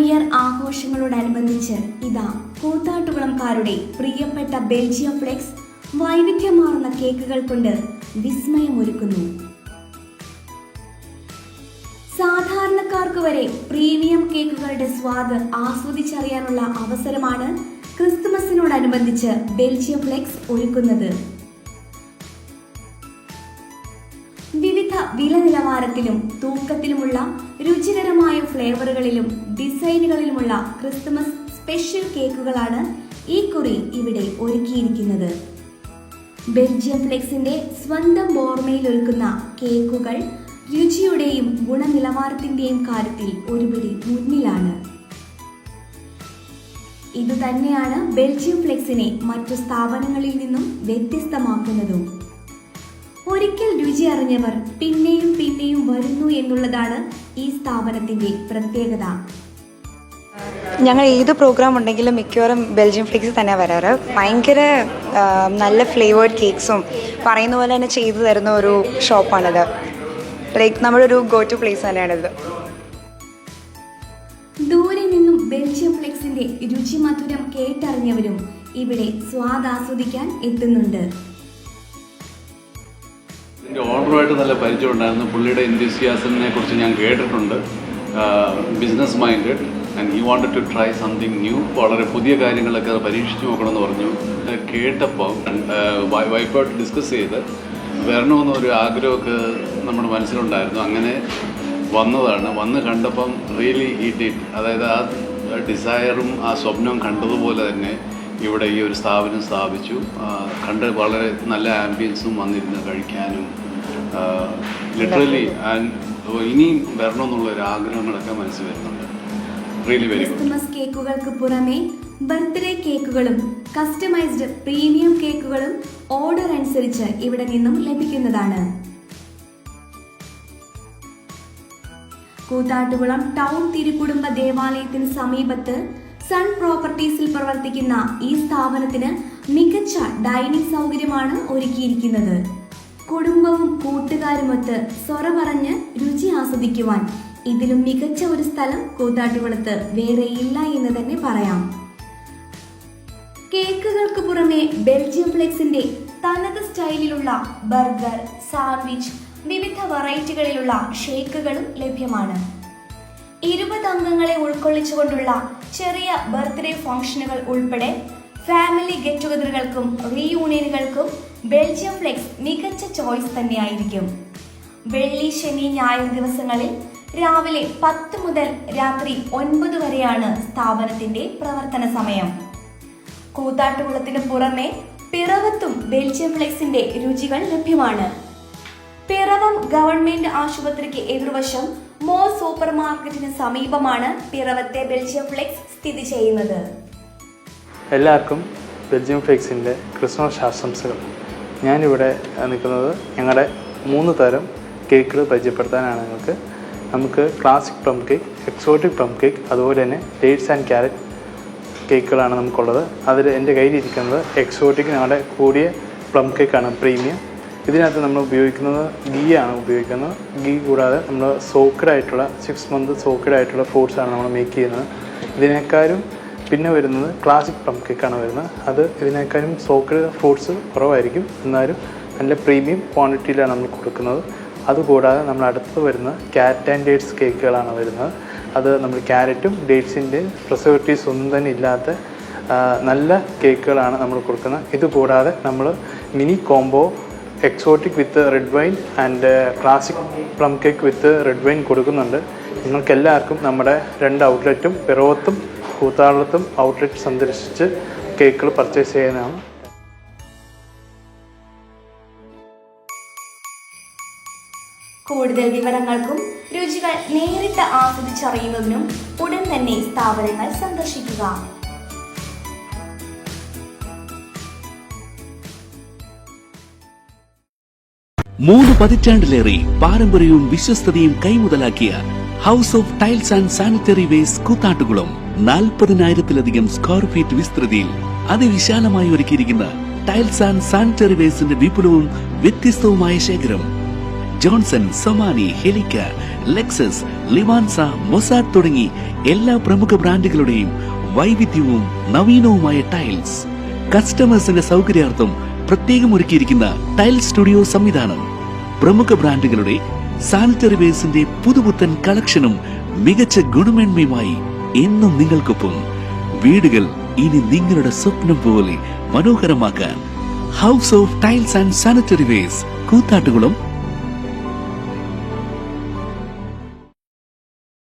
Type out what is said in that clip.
Year ആഘോഷങ്ങളോടനുബന്ധിച്ച് ഇതാ കൂത്താട്ടുകുളംകാരുടെ പ്രിയപ്പെട്ട Belgium flex വൈവിധ്യമാർന്ന കേക്കുകൾ കൊണ്ട് വിസ്മയമൊരുക്കുന്നു. സാധാരണക്കാർക്ക് വരെ പ്രീമിയം കേക്കുകളുടെ സ്വാദ് ആസ്വദിച്ചറിയാനുള്ള അവസരമാണ് ക്രിസ്തുമസിനോടനുബന്ധിച്ച് ബെൽജിയം ഫ്ലെക്സ് ഒരുക്കുന്നത്. വിവിധ വില നിലവാരത്തിലും തൂക്കത്തിലുമുള്ള രുചികരമായ ഫ്ലേവറുകളിലും ഡിസൈനുകളിലുമുള്ള ക്രിസ്തുമസ് സ്പെഷ്യൽ കേക്കുകളാണ് ഈ കുറി ഇവിടെ ഒരുക്കിയിരിക്കുന്നത്. ബെൽജിയം ഫ്ലെക്സിന്റെ സ്വന്തം ഓർമ്മയിൽ ഒരുക്കുന്ന കേക്കുകൾ രുചിയുടെയും ഗുണനിലവാരത്തിന്റെയും കാര്യത്തിൽ ഒരുപടി മുന്നിലാണ്. ഇതുതന്നെയാണ് ബെൽജിയം ഫ്ലെക്സിനെ മറ്റു സ്ഥാപനങ്ങളിൽ നിന്നും വ്യത്യസ്തമാക്കുന്നതും. ഒരിക്കൽ രുചി അറിഞ്ഞവർ പിന്നെയും പിന്നെയും വരുന്നു എന്നുള്ളതാണ് ഈ സ്ഥാപനത്തിന്റെ പ്രത്യേകത. ഞങ്ങൾ ഏത് പ്രോഗ്രാം ഉണ്ടെങ്കിലും മിക്കവാറും ബെൽജിയം ഫ്ലെക്സ് തന്നെ വരാറ്. ഭയങ്കര നല്ല ഫ്ലേവേർഡ് കേക്ക്സും പറയുന്ന പോലെ തന്നെ ചെയ്തു തരുന്ന ഒരു ഷോപ്പാണിത്. ലൈക്ക് നമ്മുടെ ഒരു ഗോ ടു പ്ലേസ് തന്നെയാണിത്. ദൂരെ നിന്നും ബെൽജിയം ഫ്ലെക്സിന്റെ രുചി മധുരം കേട്ടറിഞ്ഞവരും ഇവിടെ സ്വാദ് ആസ്വദിക്കാൻ എത്തുന്നുണ്ട്. എൻ്റെ ഓർഡറുമായിട്ട് നല്ല പരിചയം ഉണ്ടായിരുന്നു. പുള്ളിയുടെ എന്തൂസിയാസമിനെ കുറിച്ച് ഞാൻ കേട്ടിട്ടുണ്ട്. Business minded and he wanted to try something new. വളരെ പുതിയ കാര്യങ്ങളൊക്കെ പരീക്ഷിച്ച് നോക്കണമെന്ന് പറഞ്ഞു. കേട്ടപ്പോൾ വൈഫായിട്ട് ഡിസ്കസ് ചെയ്ത് വരണമെന്നൊരു ആഗ്രഹമൊക്കെ നമ്മുടെ മനസ്സിലുണ്ടായിരുന്നു. അങ്ങനെ വന്നതാണ്. വന്ന് കണ്ടപ്പം റിയലി ഹി ഡിഡ്. അതായത് ആ ഡിസയറും ആ സ്വപ്നവും കണ്ടതുപോലെ തന്നെ ഇവിടെ ഈ ഒരു സ്ഥാപനം സ്ഥാപിച്ചു. കണ്ട് വളരെ നല്ല ആംബിയൻസും വന്നിരുന്ന് കഴിക്കാനും ലിറ്ററലി ഇനിയും വരണമെന്നുള്ളൊരു ആഗ്രഹങ്ങളൊക്കെ മനസ്സിൽ വരുന്നുണ്ട്. Really very good. ക്രിസ്മസ് കേക്കുകൾക്ക് പുറമെ ബർത്ത്ഡേ കേക്കുകളും കസ്റ്റമൈസ്ഡ് പ്രീമിയം കേക്കുകളും ഓർഡർ അനുസരിച്ച് ഇവിടെ നിന്നും ലഭിക്കുന്നതാണ്. കൂത്താട്ടുകുളം ടൗൺ തിരുക്കുടുംബ ദേവാലയത്തിന് സമീപത്ത് സൺ പ്രോപ്പർട്ടീസിൽ പ്രവർത്തിക്കുന്ന ഈ സ്ഥാപനത്തിന് മികച്ച ഡൈനിങ് സൗകര്യമാണ് ഒരുക്കിയിരിക്കുന്നത്. കുടുംബവും കൂട്ടുകാരുമൊത്ത് സൊറ പറഞ്ഞ് രുചി ആസ്വദിക്കുവാൻ ഇതിലും മികച്ച ഒരു സ്ഥലം കൂത്താട്ടുകുളത്ത് വേറെയില്ല എന്ന് തന്നെ പറയാം. കേക്കുകൾക്ക് പുറമെ ബെൽജിയം ഫ്ലെക്സിന്റെ തനത് സ്റ്റൈലിലുള്ള ബർഗർ, സാൻഡ്വിച്ച്, വിവിധ വെറൈറ്റികളിലുള്ള ഷേക്കുകളും ലഭ്യമാണ്. 20 അംഗങ്ങളെ ഉൾക്കൊള്ളിച്ചുകൊണ്ടുള്ള ചെറിയ ബർത്ത്ഡേ ഫംഗ്ഷനുകൾ ഉൾപ്പെടെ ഫാമിലി ഗെറ്റ് ടുഗദറുകൾക്കും റീയൂണിയനുകൾക്കും ബെൽജിയം ഫ്ലെക്സ് മികച്ച ചോയ്സ് തന്നെയായിരിക്കും. വെള്ളി, ശനി, ഞായർ ദിവസങ്ങളിൽ രാവിലെ 10 മുതൽ രാത്രി 9 വരെയാണ് സ്ഥാപനത്തിന്റെ പ്രവർത്തന സമയം. കൂത്താട്ടുകുളത്തിന് പുറമെ പിറവത്തും ബെൽജിയം ഫ്ലെക്സിന്റെ രുചികൾ ലഭ്യമാണ്. പിറവം ഗവൺമെന്റ് ആശുപത്രിക്ക് എതിർവശം മോർ സൂപ്പർ മാർക്കറ്റിന് സമീപമാണ് പിറവത്തെ ബെൽജിയം ഫ്ലെക്സ് സ്ഥിതി ചെയ്യുന്നത്. എല്ലാവർക്കും ബെൽജിയം ഫ്ലെക്സിൻ്റെ ക്രിസ്മസ് ആശംസകൾ. ഞാനിവിടെ നിൽക്കുന്നത് ഞങ്ങളുടെ 3 തരം കേക്കുകൾ പരിചയപ്പെടുത്താനാണ് നമുക്ക് classic plum cake, exotic plum cake, അതുപോലെ തന്നെ ഡേറ്റ്സ് ആൻഡ് ക്യാരറ്റ് കേക്കുകളാണ് നമുക്കുള്ളത്. അതിൽ എൻ്റെ കയ്യിലിരിക്കുന്നത് എക്സോട്ടിക് ഞങ്ങളുടെ കൂടിയ പ്ലം കേക്കാണ്, പ്രീമിയം. ഇതിനകത്ത് നമ്മൾ ഉപയോഗിക്കുന്നത് ഗീയാണ് ഉപയോഗിക്കുന്നത്. ഗീ കൂടാതെ നമ്മൾ സോക്കഡായിട്ടുള്ള 6 മന്ത് സോക്കഡായിട്ടുള്ള ഫ്രൂട്ട്സാണ് നമ്മൾ മേക്ക് ചെയ്യുന്നത്. ഇതിനേക്കാളും പിന്നെ വരുന്നത് ക്ലാസിക് പ്ലം കേക്കാണ് വരുന്നത്. അത് ഇതിനേക്കാളും സോക്കഡ് ഫ്രൂട്ട്സ് കുറവായിരിക്കും, എന്നാലും നല്ല പ്രീമിയം ക്വാണ്ടിറ്റിയിലാണ് നമ്മൾ കൊടുക്കുന്നത്. അതുകൂടാതെ നമ്മൾ അടുത്ത് വരുന്നത് ക്യാരറ്റ് ആൻഡ് ഡേറ്റ്സ് കേക്കുകളാണ് വരുന്നത്. അത് നമ്മൾ ക്യാരറ്റും ഡേറ്റ്സിൻ്റെ പ്രിസർവേറ്റീവ്സ് ഒന്നും തന്നെ ഇല്ലാത്ത നല്ല കേക്കുകളാണ് നമ്മൾ കൊടുക്കുന്നത്. ഇതുകൂടാതെ നമ്മൾ mini combo exotic with red wine and classic plum cake with red wine കൊടുക്കുന്നുണ്ട്. നിങ്ങൾക്ക് എല്ലാവർക്കും നമ്മുടെ 2 ഔട്ട്ലെറ്റും പിറവത്തും കൂത്താട്ടുകുളത്തും ഔട്ട്ലെറ്റ് സന്ദർശിച്ച് കേക്കുകൾ പർച്ചേസ് ചെയ്യുന്നതാണ്. കൂടുതൽ വിവരങ്ങൾക്കും രുചികൾ നേരിട്ട് ആസ്വദിച്ചറിയുന്നതിനും ഉടൻ തന്നെ സ്ഥാപനങ്ങൾ സന്ദർശിക്കുക. 3 പതിറ്റാണ്ടിലേറെ പാരമ്പര്യവും വിശ്വസ്തതയും കൈമുതലാക്കിയ house of tiles and sanitary വേസ്റ്റ് കൂത്താട്ടുകുളം 40,000-ലധികം സ്ക്വയർ ഫീറ്റ് വിസ്തൃതിയിൽ അതിവിശാലമായി ഒരുക്കിയിരിക്കുന്ന ടൈൽസ് ആൻഡ് സാനിറ്ററി വേസ്റ്റിന്റെ വിപുലവും വ്യത്യസ്തവുമായ ശേഖരം. ജോൺസൺ, സൊമാനി, ഹെലിക്ക, ലെക്സസ്, ലിവാൻസ, മൊസാഡ് തുടങ്ങി എല്ലാ പ്രമുഖ ബ്രാൻഡുകളുടെയും വൈവിധ്യവും നവീനവുമായ ടൈൽസ്. കസ്റ്റമേഴ്സിന്റെ സൗകര്യാർത്ഥം പ്രത്യേകം ഒരുക്കിയിരിക്കുന്ന ടൈൽ സ്റ്റുഡിയോ സംവിധാനം. പ്രമുഖ ബ്രാൻഡുകളുടെ സാനിറ്ററി വെയർസിന്റെ പുതുപുത്തൻ കളക്ഷനും മികച്ച ഗുണമേന്മയുമായി എന്നും നിങ്ങൾക്കൊപ്പം. വീടുകൾ ഇനി നിങ്ങളുടെ സ്വപ്നം പോലെ മനോഹരമാക്കാൻ house of tiles and sanitary wares, Koothattukulam,